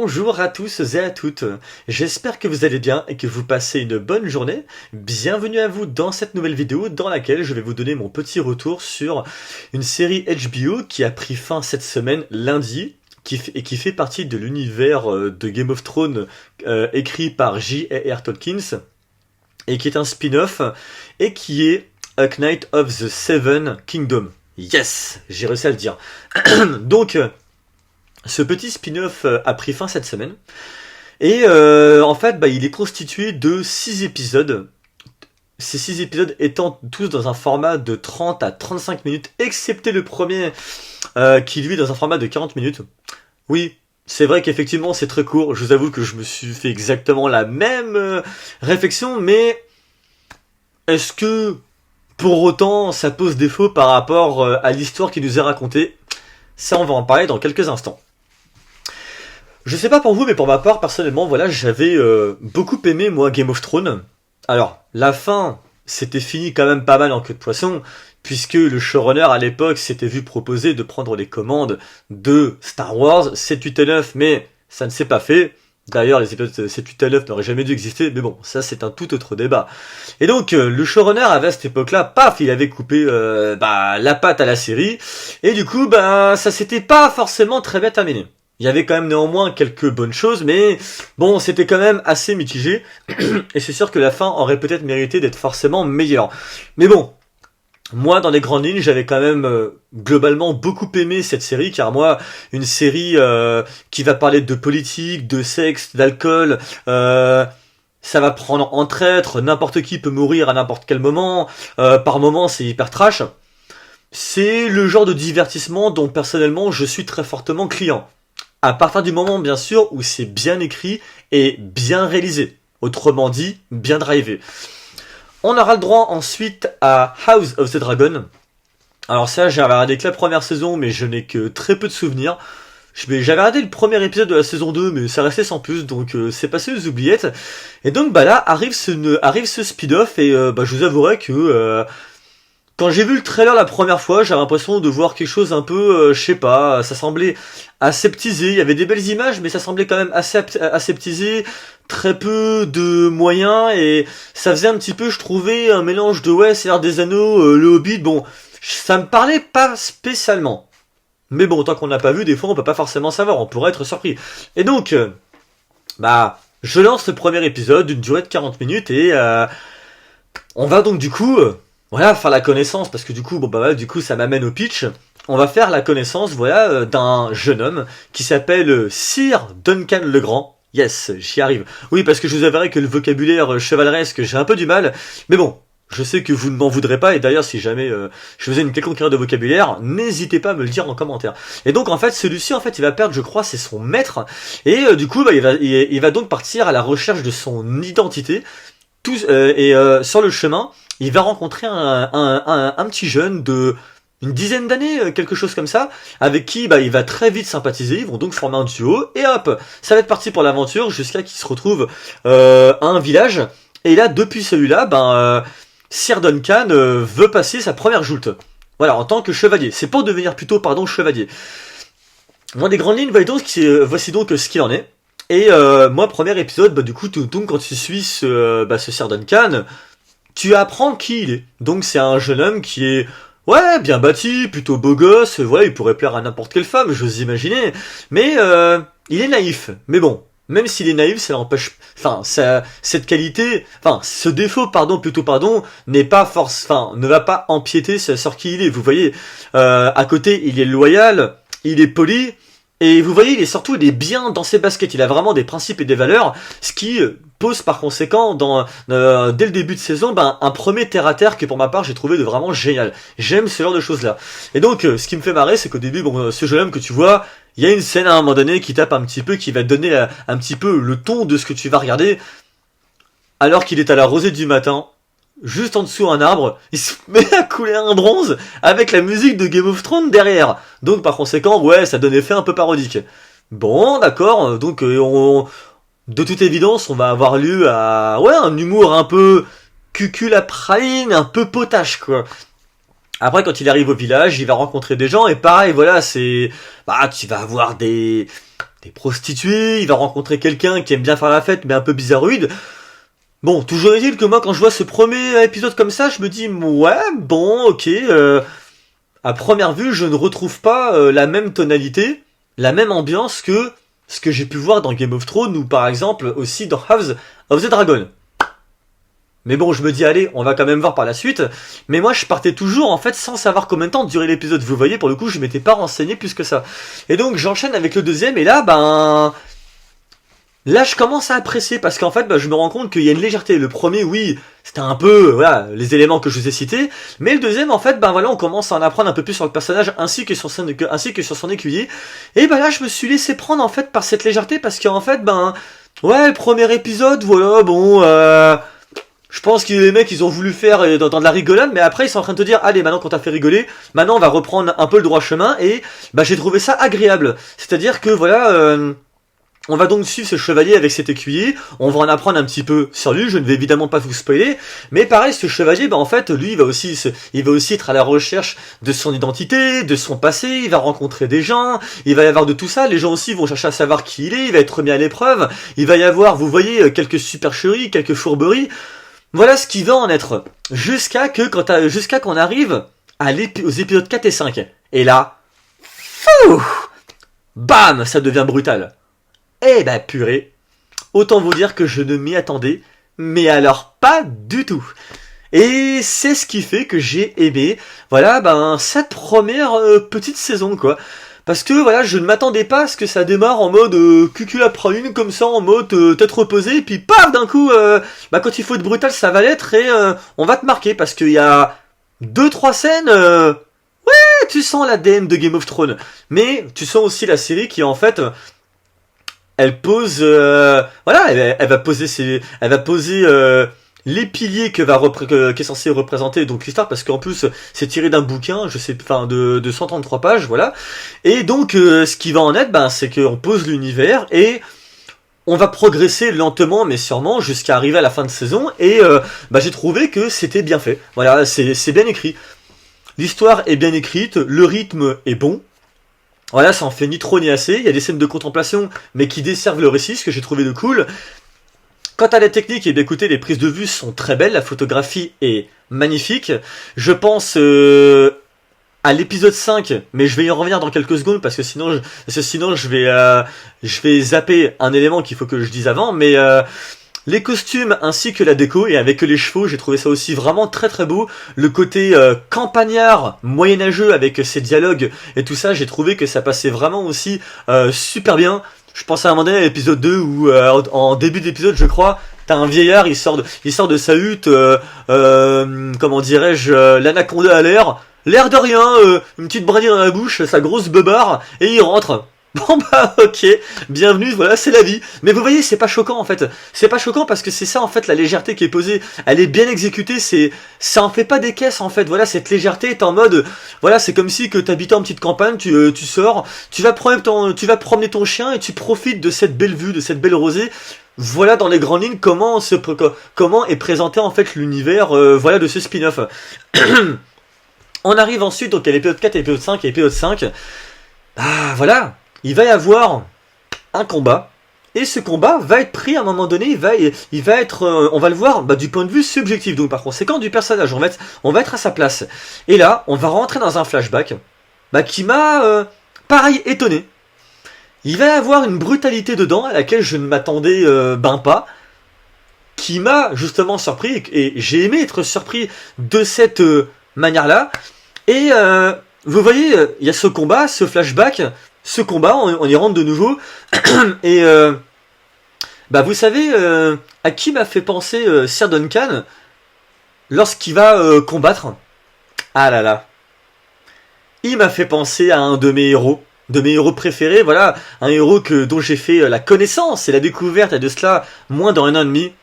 Bonjour à tous et à toutes, j'espère que vous allez bien et que vous passez une bonne journée. Bienvenue à vous dans cette nouvelle vidéo dans laquelle je vais vous donner mon petit retour sur une série HBO qui a pris fin cette semaine lundi et qui fait partie de l'univers de Game of Thrones écrit par J.R.R. Tolkien et qui est un spin-off et qui est A Knight of the Seven Kingdoms. Yes, j'ai réussi à le dire. Donc, ce petit spin-off a pris fin cette semaine. Et en fait, il est constitué de 6 épisodes. Ces 6 épisodes étant tous dans un format de 30 à 35 minutes, excepté le premier qui lui est dans un format de 40 minutes. Oui, c'est vrai qu'effectivement c'est très court. Je vous avoue que je me suis fait exactement la même réflexion, mais est-ce que pour autant ça pose défaut par rapport à l'histoire qui nous est racontée? Ça, on va en parler dans quelques instants. Je sais pas pour vous, mais pour ma part, personnellement, voilà, j'avais beaucoup aimé, moi, Game of Thrones. Alors, la fin, c'était fini quand même pas mal en queue de poisson, puisque le showrunner, à l'époque, s'était vu proposer de prendre les commandes de Star Wars 7, 8 et 9, mais ça ne s'est pas fait. D'ailleurs, les épisodes 7, 8 et 9 n'auraient jamais dû exister, mais bon, ça c'est un tout autre débat. Et donc, le showrunner avait à cette époque-là, paf, il avait coupé la patte à la série, et du coup, ça s'était pas forcément très bien terminé. Il y avait quand même néanmoins quelques bonnes choses, mais bon, c'était quand même assez mitigé, et c'est sûr que la fin aurait peut-être mérité d'être forcément meilleure. Mais bon, moi, dans les grandes lignes, j'avais quand même globalement beaucoup aimé cette série, car moi, une série qui va parler de politique, de sexe, d'alcool, ça va prendre en traître, n'importe qui peut mourir à n'importe quel moment, par moment c'est hyper trash. C'est le genre de divertissement dont personnellement je suis très fortement client. À partir du moment, bien sûr, où c'est bien écrit et bien réalisé. Autrement dit, bien drivé. On aura le droit ensuite à House of the Dragon. Alors ça, j'avais regardé que la première saison, mais je n'ai que très peu de souvenirs. J'avais regardé le premier épisode de la saison 2, mais ça restait sans plus, donc c'est passé aux oubliettes. Et donc là, arrive ce speed-off, et je vous avouerai que... quand j'ai vu le trailer la première fois, j'avais l'impression de voir quelque chose un peu, je sais pas, ça semblait aseptisé, il y avait des belles images, mais ça semblait quand même assez aseptisé, très peu de moyens, et ça faisait un petit peu, je trouvais, un mélange de Seigneur des Anneaux, le Hobbit, bon, ça me parlait pas spécialement. Mais bon, tant qu'on n'a pas vu, des fois on peut pas forcément savoir, on pourrait être surpris. Et donc, je lance le premier épisode d'une durée de 40 minutes, et on va donc du coup... faire la connaissance, parce que du coup, du coup, ça m'amène au pitch. On va faire la connaissance, d'un jeune homme qui s'appelle Sir Duncan le Grand. Yes, j'y arrive. Oui, parce que je vous avouerai que le vocabulaire chevaleresque, j'ai un peu du mal. Mais bon, je sais que vous ne m'en voudrez pas, et d'ailleurs, si jamais je faisais une quelconque erreur de vocabulaire, n'hésitez pas à me le dire en commentaire. Et donc, en fait, celui-ci, il va perdre, je crois, c'est son maître. Et du coup, il va donc partir à la recherche de son identité. Sur le chemin, il va rencontrer un petit jeune de une dizaine d'années, quelque chose comme ça, avec qui il va très vite sympathiser. Ils vont donc former un duo, et hop, ça va être parti pour l'aventure jusqu'à qu'ils se retrouvent à un village. Et là, depuis celui-là, Sir Duncan veut passer sa première joute. Voilà, en tant que chevalier. C'est pour devenir plutôt, chevalier. Dans des grandes lignes, voici donc ce qu'il en est. Et moi, premier épisode, du coup, donc quand tu suis ce Sir Duncan, tu apprends qui il est. Donc c'est un jeune homme qui est bien bâti, plutôt beau gosse, il pourrait plaire à n'importe quelle femme, j'ose imaginer, mais il est naïf. Mais bon, même s'il est naïf, ça l'empêche, cette qualité, ce défaut, n'est pas ne va pas empiéter sur qui il est. Vous voyez, à côté, il est loyal, il est poli. Et vous voyez, il est bien dans ses baskets, il a vraiment des principes et des valeurs, ce qui pose par conséquent, dès le début de saison, un premier terre-à-terre que pour ma part j'ai trouvé de vraiment génial. J'aime ce genre de choses-là. Et donc, ce qui me fait marrer, c'est qu'au début, ce jeune homme que tu vois, il y a une scène à un moment donné qui tape un petit peu, qui va te donner un petit peu le ton de ce que tu vas regarder, alors qu'il est à la rosée du matin, juste en dessous un arbre, il se met à couler un bronze avec la musique de Game of Thrones derrière. Donc par conséquent, ça donne effet un peu parodique. Bon, d'accord, donc de toute évidence, on va avoir lieu à un humour un peu cuculapraline, un peu potache, quoi. Après, quand il arrive au village, il va rencontrer des gens, et pareil, tu vas avoir des des prostituées, il va rencontrer quelqu'un qui aime bien faire la fête mais un peu bizarroïde. Bon, toujours est-il que moi quand je vois ce premier épisode comme ça, je me dis ouais, bon, ok, à première vue, je ne retrouve pas la même tonalité, la même ambiance que ce que j'ai pu voir dans Game of Thrones ou par exemple aussi dans House of the Dragon. Mais bon, je me dis, allez, on va quand même voir par la suite. Mais moi, je partais toujours, en fait, sans savoir combien de temps durait l'épisode. Vous voyez, pour le coup, je m'étais pas renseigné plus que ça. Et donc, j'enchaîne avec le deuxième, et là, là, je commence à apprécier, parce qu'en fait, je me rends compte qu'il y a une légèreté. Le premier, oui, c'était un peu, voilà, les éléments que je vous ai cités. Mais le deuxième, en fait, voilà, on commence à en apprendre un peu plus sur le personnage, ainsi que sur son écuyer. Et là, je me suis laissé prendre, en fait, par cette légèreté, parce qu'en fait, ouais, premier épisode, voilà, bon, je pense que les mecs ils ont voulu faire dans de la rigolade, mais après ils sont en train de te dire allez, maintenant qu'on t'a fait rigoler, maintenant on va reprendre un peu le droit chemin. Et j'ai trouvé ça agréable. C'est-à-dire que voilà, on va donc suivre ce chevalier avec cet écuyer, on va en apprendre un petit peu sur lui, je ne vais évidemment pas vous spoiler, mais pareil, ce chevalier, en fait, lui, il va aussi être à la recherche de son identité, de son passé, il va rencontrer des gens, il va y avoir de tout ça, les gens aussi vont chercher à savoir qui il va être mis à l'épreuve, il va y avoir, vous voyez, quelques supercheries, quelques fourberies. Voilà ce qui va en être. Jusqu'à qu'on arrive aux épisodes 4 et 5. Et là, fou, bam, ça devient brutal. Eh purée. Autant vous dire que je ne m'y attendais, mais alors pas du tout. Et c'est ce qui fait que j'ai aimé, voilà, cette première petite saison, quoi. Parce que voilà, je ne m'attendais pas à ce que ça démarre en mode cucul à praline, comme ça, en mode tête reposée, et puis paf, d'un coup, quand il faut être brutal, ça va l'être, et on va te marquer, parce qu'il y a 2-3 scènes, ouais, tu sens l'ADN de Game of Thrones, mais tu sens aussi la série qui, en fait, elle pose, voilà, elle va poser les piliers qui est censé représenter donc l'histoire, parce qu'en plus c'est tiré d'un bouquin, de 133 pages, voilà. Et donc ce qui va en être, c'est qu'on pose l'univers et on va progresser lentement mais sûrement jusqu'à arriver à la fin de saison. Et j'ai trouvé que c'était bien fait. Voilà, c'est bien écrit. L'histoire est bien écrite, le rythme est bon. Voilà, ça en fait ni trop ni assez. Il y a des scènes de contemplation, mais qui desservent le récit, ce que j'ai trouvé de cool. Quant à la technique, écoutez, les prises de vue sont très belles, la photographie est magnifique. Je pense à l'épisode 5, mais je vais y en revenir dans quelques secondes, parce que sinon je vais zapper un élément qu'il faut que je dise avant. Mais les costumes ainsi que la déco, et avec les chevaux, j'ai trouvé ça aussi vraiment très très beau. Le côté campagnard, moyenâgeux, avec ses dialogues et tout ça, j'ai trouvé que ça passait vraiment aussi super bien. Je pense à un moment donné à l'épisode 2 où en début d'épisode, je crois, t'as un vieillard, il sort de sa hutte, comment dirais-je, l'anaconda à l'air de rien, une petite brindille dans la bouche, sa grosse beubare, et il rentre. Bon ok, bienvenue, voilà, c'est la vie. Mais vous voyez, c'est pas choquant en fait. C'est pas choquant parce que c'est ça en fait, la légèreté qui est posée. Elle est bien exécutée, ça en fait pas des caisses en fait. Voilà, cette légèreté est en mode, voilà, c'est comme si que t'habitais en petite campagne, tu sors, tu vas promener ton chien et tu profites de cette belle vue, de cette belle rosée. Voilà dans les grandes lignes comment est présenté en fait l'univers, voilà, de ce spin-off. On arrive ensuite donc à l'épisode 4, épisode 5 et épisode 5. Voilà. Il va y avoir un combat, et ce combat va être pris à un moment donné, il va être, on va le voir du point de vue subjectif, donc par conséquent du personnage, on va être à sa place. Et là, on va rentrer dans un flashback qui m'a, pareil, étonné. Il va y avoir une brutalité dedans à laquelle je ne m'attendais pas, qui m'a justement surpris, et j'ai aimé être surpris de cette manière-là. Et vous voyez, il y a ce combat, ce flashback. Ce combat, on y rentre de nouveau. Et vous savez à qui m'a fait penser Sir Duncan lorsqu'il va combattre? Ah là là. Il m'a fait penser à un de mes héros préférés, voilà, un héros dont j'ai fait la connaissance et la découverte il y a de cela moins d'un an et demi.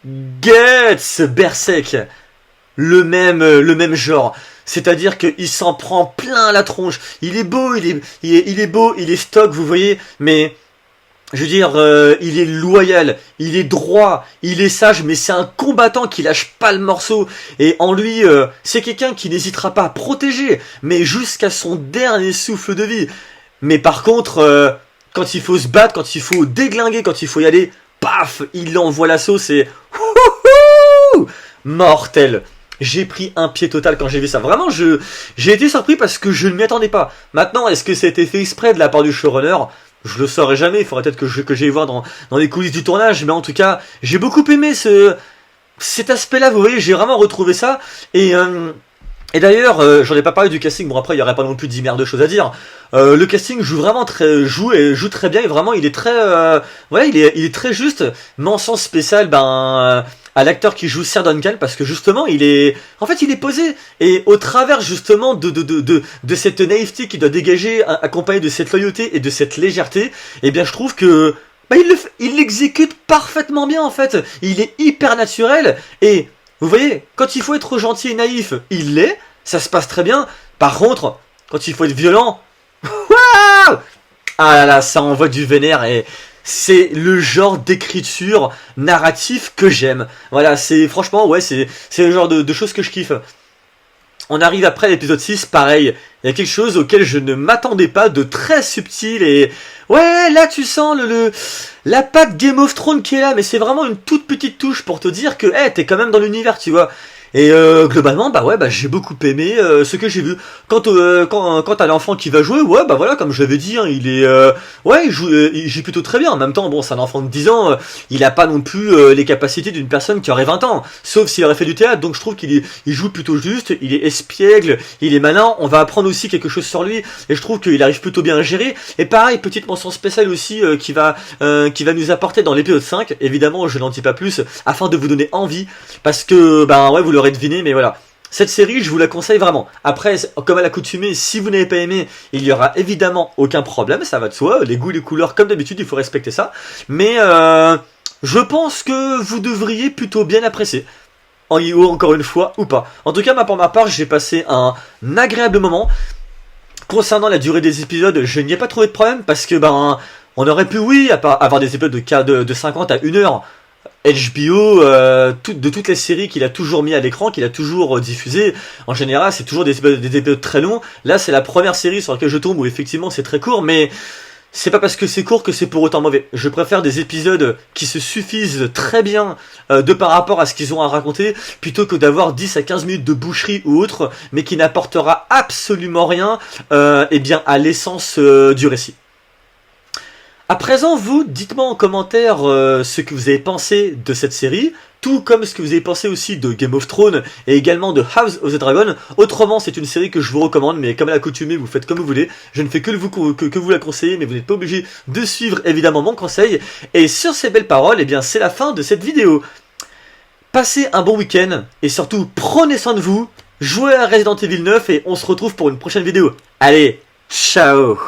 Guts Berserk. Le même genre. C'est-à-dire qu'il s'en prend plein la tronche. Il est beau, il est stock, vous voyez, mais je veux dire, il est loyal, il est droit, il est sage, mais c'est un combattant qui lâche pas le morceau. Et en lui, c'est quelqu'un qui n'hésitera pas à protéger, mais jusqu'à son dernier souffle de vie. Mais par contre, quand il faut se battre, quand il faut déglinguer, quand il faut y aller, paf, il envoie la sauce et mortel. J'ai pris un pied total quand j'ai vu ça. Vraiment, j'ai été surpris parce que je ne m'y attendais pas. Maintenant, est-ce que ça a été fait exprès de la part du showrunner? Je le saurai jamais. Il faudrait peut-être que j'aille voir dans les coulisses du tournage. Mais en tout cas, j'ai beaucoup aimé cet aspect-là. Vous voyez, j'ai vraiment retrouvé ça. Et d'ailleurs, j'en ai pas parlé du casting. Bon, après, il y aurait pas non plus 10 milliards de choses à dire. Le casting joue vraiment joue très bien. Et vraiment, il est très, ouais, il est très juste. Mention spéciale, à l'acteur qui joue Sir Duncan, parce que justement il est posé, et au travers justement de cette naïveté qui doit dégager, accompagné de cette loyauté et de cette légèreté, et bien je trouve que il l'exécute parfaitement bien en fait. Il est hyper naturel, et vous voyez, quand il faut être gentil et naïf, il l'est, ça se passe très bien. Par contre, quand il faut être violent, waouh, ah là là, ça envoie du vénère, et c'est le genre d'écriture narratif que j'aime. Voilà, c'est franchement, ouais, c'est le genre de choses que je kiffe. On arrive après l'épisode 6, pareil. Il y a quelque chose auquel je ne m'attendais pas, de très subtil, et ouais, là tu sens la patte Game of Thrones qui est là, mais c'est vraiment une toute petite touche pour te dire que t'es quand même dans l'univers, tu vois. Et globalement, j'ai beaucoup aimé ce que j'ai vu. Quant à l'enfant qui va jouer, ouais, voilà, comme je l'avais dit, hein, il est, ouais, il joue plutôt très bien. En même temps, bon, c'est un enfant de 10 ans, il a pas non plus les capacités d'une personne qui aurait 20 ans, sauf s'il aurait fait du théâtre. Donc je trouve il joue plutôt juste, il est espiègle, il est malin. On va apprendre aussi quelque chose sur lui, et je trouve qu'il arrive plutôt bien à gérer. Et pareil, petite mention spéciale aussi qui va nous apporter dans l'épisode 5. Évidemment, je n'en dis pas plus afin de vous donner envie, parce que ouais, vous l'aurez deviné, mais voilà. Cette série, je vous la conseille vraiment. Après, comme à l'accoutumée, si vous n'avez pas aimé, il y aura évidemment aucun problème, ça va de soi. Les goûts, les couleurs, comme d'habitude, il faut respecter ça. Mais je pense que vous devriez plutôt bien apprécier. Encore une fois, ou pas. En tout cas, pour ma part, j'ai passé un agréable moment. Concernant la durée des épisodes, je n'y ai pas trouvé de problème, parce que on aurait pu, oui, avoir des épisodes de 50 à 1 heure. HBO, de toutes les séries qu'il a toujours mis à l'écran, qu'il a toujours diffusé, en général c'est toujours des épisodes très longs. Là c'est la première série sur laquelle je tombe où effectivement c'est très court, mais c'est pas parce que c'est court que c'est pour autant mauvais. Je préfère des épisodes qui se suffisent très bien de par rapport à ce qu'ils ont à raconter, plutôt que d'avoir 10 à 15 minutes de boucherie ou autre, mais qui n'apportera absolument rien à l'essence du récit. À présent, vous, dites-moi en commentaire ce que vous avez pensé de cette série, tout comme ce que vous avez pensé aussi de Game of Thrones et également de House of the Dragon. Autrement, c'est une série que je vous recommande, mais comme à l'accoutumée, vous faites comme vous voulez. Je ne fais que vous la conseiller, mais vous n'êtes pas obligé de suivre évidemment mon conseil. Et sur ces belles paroles, c'est la fin de cette vidéo. Passez un bon week-end et surtout, prenez soin de vous, jouez à Resident Evil 9 et on se retrouve pour une prochaine vidéo. Allez, ciao!